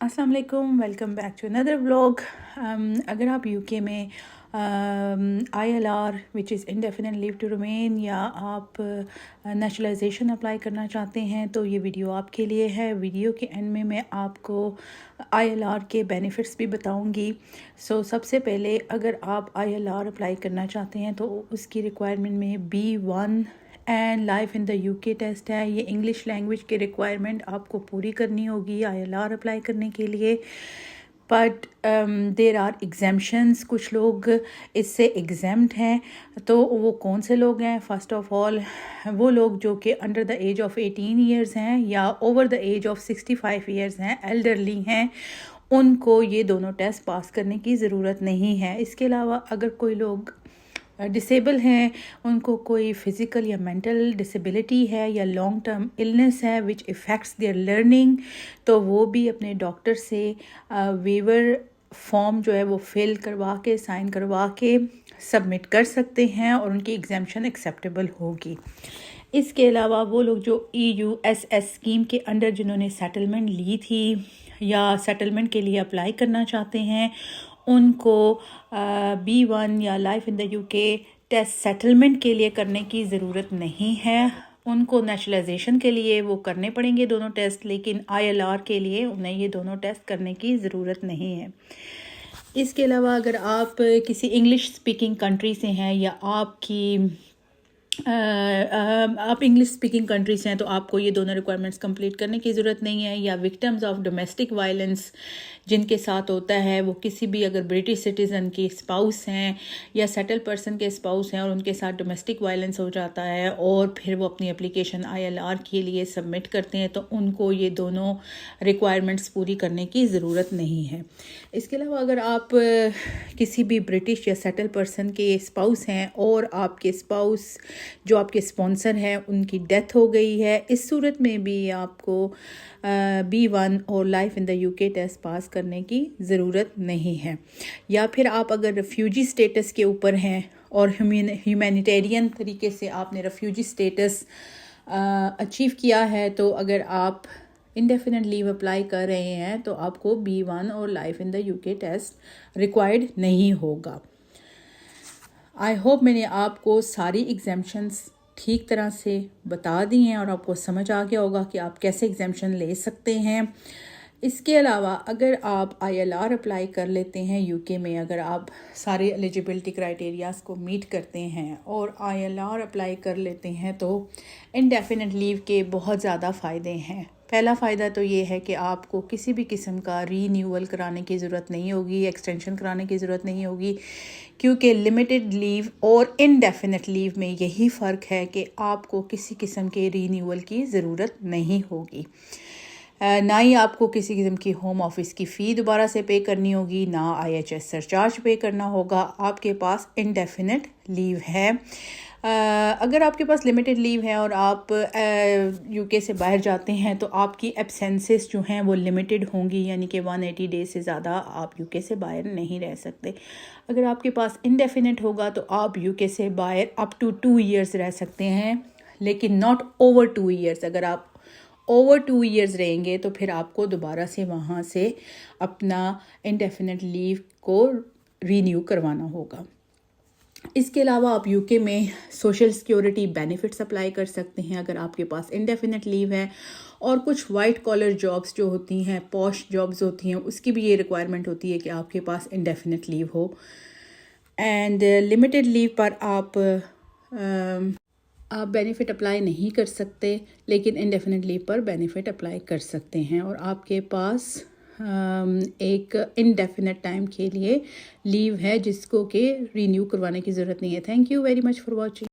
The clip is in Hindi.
अस्सलाम वालेकुम, welcome back to another vlog. अगर आप यूके में ILR which is indefinite leave to remain या आप नेशनलाइजेशन अप्लाई करना चाहते हैं तो ये वीडियो आपके लिए है। वीडियो के एंड में मैं आपको ILR के बेनिफिट्स भी बताऊंगी। सबसे पहले अगर आप ILR अप्लाई करना चाहते हैं तो उसकी रिक्वायरमेंट में B1 and life in the UK test है। ये इंग्लिश लैंग्वेज की रिक्वायरमेंट आपको पूरी करनी होगी ILR अप्लाई करने के लिए। बट देर आर एग्जाम्शंस, कुछ लोग इससे एग्जाम्ड हैं। तो वो कौन से लोग हैं? फ़र्स्ट ऑफ ऑल वो लोग जो कि under the age of 18 years हैं या over the age of 65 years हैं, एल्डरली हैं, उनको ये दोनों टेस्ट पास करने की ज़रूरत नहीं है। इसके अलावा अगर कोई लोग डिसेबल हैं, उनको कोई फ़िज़िकल या मेंटल डिसेबिलिटी है या लॉन्ग टर्म इलनेस है विच इफ़ेक्ट्स देयर लर्निंग, तो वो भी अपने डॉक्टर से वेवर फॉर्म जो है वो फिल करवा के, साइन करवा के सबमिट कर सकते हैं और उनकी एग्जाम्शन एक्सेप्टेबल होगी। इसके अलावा वो लोग जो EUSS स्कीम के अंडर जिन्होंने सेटलमेंट ली थी या सेटलमेंट के लिए अप्लाई करना चाहते हैं, उनको B1 या life in the UK test settlement के लिए करने की ज़रूरत नहीं है। उनको नेशनलाइजेशन के लिए वो करने पड़ेंगे दोनों टेस्ट, लेकिन ILR के लिए उन्हें ये दोनों टेस्ट करने की ज़रूरत नहीं है। इसके अलावा अगर आप किसी इंग्लिश स्पीकिंग कंट्री से हैं या आप इंग्लिश स्पीकिंग कंट्री से हैं तो आपको ये दोनों रिक्वायरमेंट्स कंप्लीट करने की ज़रूरत नहीं है। या विक्टिम्स ऑफ डोमेस्टिक वायलेंस जिनके साथ होता है, वो किसी भी अगर ब्रिटिश सिटीज़न के स्पाउस हैं या सेटल पर्सन के स्पाउस हैं और उनके साथ डोमेस्टिक वायलेंस हो जाता है और फिर वो अपनी एप्लीकेशन ILR के लिए सबमिट करते हैं, तो उनको ये दोनों रिक्वायरमेंट्स पूरी करने की ज़रूरत नहीं है। इसके अलावा अगर आप किसी भी ब्रिटिश या सेटल पर्सन के स्पाउस हैं और आपके स्पाउस जो आपके स्पॉन्सर हैं उनकी डेथ हो गई है, इस सूरत में भी आपको B1 और life in the UK test pass करने की ज़रूरत नहीं है। या फिर आप अगर रेफ्यूजी स्टेटस के ऊपर हैं और ह्यूमैनिटेरियन तरीके से आपने रेफ्यूजी स्टेटस अचीव किया है, तो अगर आप इंडेफिनिट लीव अप्लाई कर रहे हैं तो आपको B1 और life in the UK test required नहीं होगा। आई होप मैंने आपको सारी एग्जाम्शंस ठीक तरह से बता दी हैं और आपको समझ आ गया होगा कि आप कैसे एग्जाम्शन ले सकते हैं। इसके अलावा अगर आप ILR अप्लाई कर लेते हैं यूके में, अगर आप सारे एलिजिबिलिटी क्राइटेरियाज़ को मीट करते हैं और ILR अप्लाई कर लेते हैं, तो इंडेफिनिट लीव के बहुत ज़्यादा फ़ायदे हैं। पहला फ़ायदा तो ये है कि आपको किसी भी किस्म का रीन्यूअल कराने की ज़रूरत नहीं होगी, एक्सटेंशन कराने की ज़रूरत नहीं होगी, क्योंकि लिमिटेड लीव और इनडेफिनिट लीव में यही फ़र्क है कि आपको किसी किस्म के रीन्यूअल की ज़रूरत नहीं होगी। ना ही आपको किसी किस्म की होम ऑफिस की फ़ी दोबारा से पे करनी होगी, ना IHS सरचार्ज पे करना होगा। आपके पास इनडेफिनिट लीव है। अगर आपके पास लिमिटेड लीव है और आप यूके से बाहर जाते हैं तो आपकी एब्सेंसेस जो हैं वो लिमिटेड होंगी, यानी कि 180 डेज से ज़्यादा आप यूके से बाहर नहीं रह सकते। अगर आपके पास इनडेफिनिट होगा तो आप यूके से बाहर अप टू 2 ईयर्स रह सकते हैं, लेकिन नॉट ओवर 2 ईयर्स। अगर आप ओवर 2 ईयर्स रहेंगे तो फिर आपको दोबारा से वहाँ से अपना इंडेफिनिट लीव को रीन्यू करवाना होगा। इसके अलावा आप यूके में सोशल सिक्योरिटी बेनिफिट्स अप्लाई कर सकते हैं अगर आपके पास इंडेफिनिट लीव है। और कुछ वाइट कॉलर जॉब्स जो होती हैं, पॉश जॉब्स होती हैं, उसकी भी ये रिक्वायरमेंट होती है कि आपके पास इंडेफिनिट लीव हो। एंड लिमिटेड लीव पर आप बेनिफिट अप्लाई नहीं कर सकते, लेकिन इंडेफिनिट लीव पर बेनिफिट अप्लाई कर सकते हैं और आपके पास एक इनडेफिनिट टाइम के लिए लीव है जिसको कि रीन्यू करवाने की ज़रूरत नहीं है। Thank you very much for watching.